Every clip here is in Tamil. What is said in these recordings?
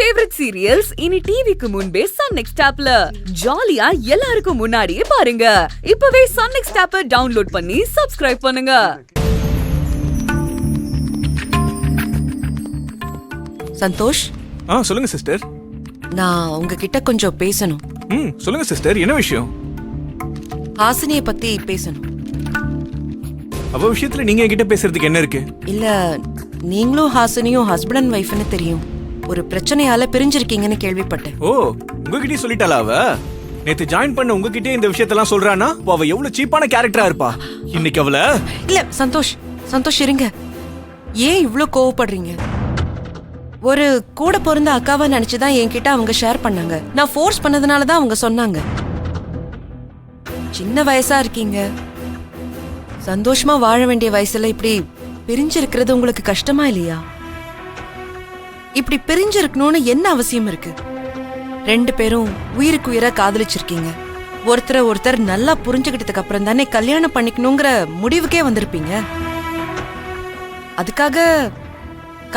ஃபேவரட் சீரியல்ஸ் இனி டிவிக்கு முன்பே சன் நெக்ஸ்ட் ஆப்ல ஜாலியா எல்லாருக்கும் முன்னாடியே பாருங்க. இப்பவே சன் நெக்ஸ்ட் ஆப்பை டவுன்லோட் பண்ணி சப்ஸ்கிரைப் பண்ணுங்க. சந்தோஷ், சொல்லுங்க சிஸ்டர். நான் உங்ககிட்ட கொஞ்சம் பேசணும். சொல்லுங்க சிஸ்டர், என்ன விஷயம்? ஹாசினியை பத்தி பேசணும். அவ விஷயத்துல நீங்க என்கிட்ட பேசுறதுக்கு என்ன இருக்கு? இல்ல, நீங்களும் ஹாசினியும் ஹஸ்பண்ட் அண்ட் ஒய்ஃப்னு தெரியும். ஒரு பிரச்சனையால பிரிஞ்சிருக்கீங்கன்னு கேள்விப்பட்டேன். ஓ, உங்ககிட்டயே சொல்லிட்டாளா அவ? நேத்து ஜாயின் பண்ண உங்ககிட்டயே இந்த விஷயத்தெல்லாம் சொல்றானா? அவ எவ்வளவு சீப்பான கேரக்டரா இருப்பா. இன்னைக்கு அவள இல்ல சந்தோஷ் இருங்க. ஏன் இவ்ளோ கோவப்படுறீங்க? ஒரு கூட பிறந்த அக்காவை நினைச்சுதான் என்கிட்ட அவங்க ஷேர் பண்ணாங்க. நான் ஃபோர்ஸ் பண்ணதுனாலதான் அவங்க சொன்னாங்க. சின்ன வயசா இருக்கீங்க, சந்தோஷமா வாழ வேண்டிய வயசுல இப்படி பிரிஞ்சிருக்கிறது உங்களுக்கு கஷ்டமா இல்லையா? இப்படி பிரிஞ்சிருக்கணும்னு என்ன அவசியம் இருக்கு? ரெண்டு பேரும் உயிருக்கு உயிரா காதலிச்சிருக்கீங்க. ஒருத்தர் நல்லா புரிஞ்சுக்கிட்டதுக்கு அப்புறம் தானே கல்யாணம் பண்ணிக்கணுங்கிற முடிவுக்கே வந்திருப்பீங்க. அதுக்காக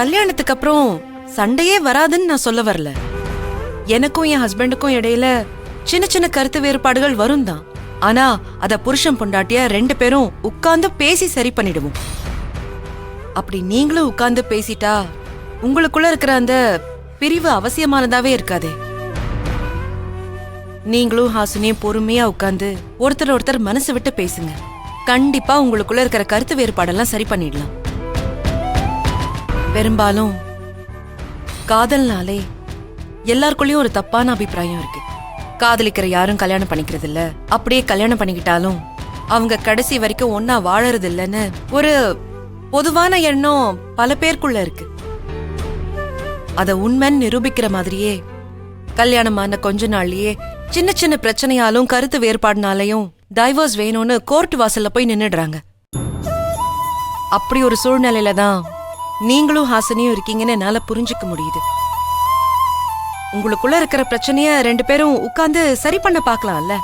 கல்யாணத்துக்கு அப்புறம் சண்டையே வராதுன்னு நான் சொல்ல வரல. எனக்கும் என் ஹஸ்பண்டுக்கும் இடையில சின்ன சின்ன கருத்து வேறுபாடுகள் வரும் தான். ஆனா அத புருஷன் பொண்டாட்டியா ரெண்டு பேரும் உட்கார்ந்து பேசி சரி பண்ணிடுவோம். அப்படி நீங்களும் உட்கார்ந்து பேசிட்டா உங்களுக்குள்ள இருக்கிற அந்த பிரிவு அவசியமானதாவே இருக்காதே. நீங்களும் ஹாசினியும் பொறுமையா உட்கார்ந்து ஒருத்தர் மனசு விட்டு பேசுங்க. கண்டிப்பா உங்களுக்குள்ள இருக்கிற கருத்து வேறுபாடெல்லாம் சரி பண்ணிடலாம். பெரும்பாலும் காதல்னாலே எல்லாருக்குள்ளயும் ஒரு தப்பான அபிப்பிராயம் இருக்கு. காதலிக்கிற யாரும் கல்யாணம் பண்ணிக்கிறது இல்ல, அப்படியே கல்யாணம் பண்ணிக்கிட்டாலும் அவங்க கடைசி வரைக்கும் ஒன்னா வாழறது இல்லைன்னு ஒரு பொதுவான எண்ணம் பல பேருக்குள்ள இருக்கு. அத உண்மைன்னு நிரூபிக்கிற மாதிரியே கல்யாணமான கொஞ்ச நாள்லயே சின்ன சின்ன பிரச்சனையாலும் கருத்து வேறுபாடுனாலையும் டைவர்ஸ் வேணும்னு கோர்ட் வாசல்ல போய் நின்னுடுறாங்க. அப்படி ஒரு சூழ்நிலையில தான் நீங்களும் ஹாசினியும் இருக்கீங்கன்னு என்னால புரிஞ்சுக்க முடியுது. உங்களுக்குள்ள இருக்கிற பிரச்சனைய ரெண்டு பேரும் உட்கார்ந்து சரி பண்ண பாக்கலாம்ல.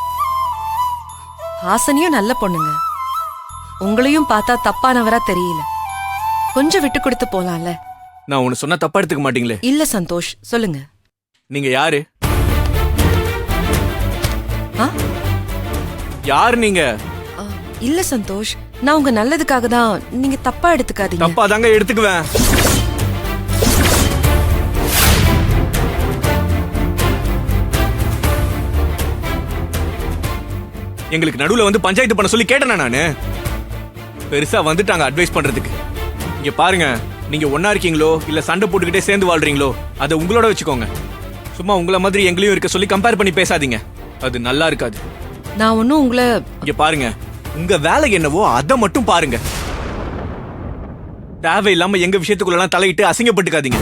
ஹாசினியும் நல்ல பொண்ணுங்க, உங்களையும் பார்த்தா தப்பானவரா தெரியல. கொஞ்சம் விட்டு கொடுத்து போலாம்ல. நான் உன்னை சொன்னா தப்பா எடுத்துக்க மாட்டீங்களே? இல்ல சந்தோஷ், சொல்லுங்க. நீங்க யாரு? ஆ? யாரு நீங்க? இல்ல சந்தோஷ், நான் உங்க நல்லதுக்காக தான். நீங்க தப்பா எடுத்துக்காதீங்க. தப்பா தாங்க எடுத்துக்குவேன். எங்களுக்கு நடுவுல வந்து பஞ்சாயத்து பண்ண சொல்லி கேட்டேனா நானு? பெருசா வந்துட்டாங்க அட்வைஸ் பண்றதுக்கு. இங்க பாருங்க, நீங்க ஒன்னா இருக்கீங்களோ இல்ல சண்டை போட்டுக்கிட்டே சேர்ந்து வாழ்றீங்களோ அதை உங்களோட வச்சுக்கோங்க. சும்மா உங்களை மாதிரி எங்களையும் இருக்க சொல்லி கம்பேர் பண்ணி பேசாதீங்க, அது நல்லா இருக்காது. நான் ஒன்னும் உங்களை... இங்க பாருங்க, உங்க வேலை என்னவோ அதை மட்டும் பாருங்க. தேவையில்லாம எங்க விஷயத்துக்குள்ள தலையிட்டு அசிங்கப்பட்டுக்காதீங்க.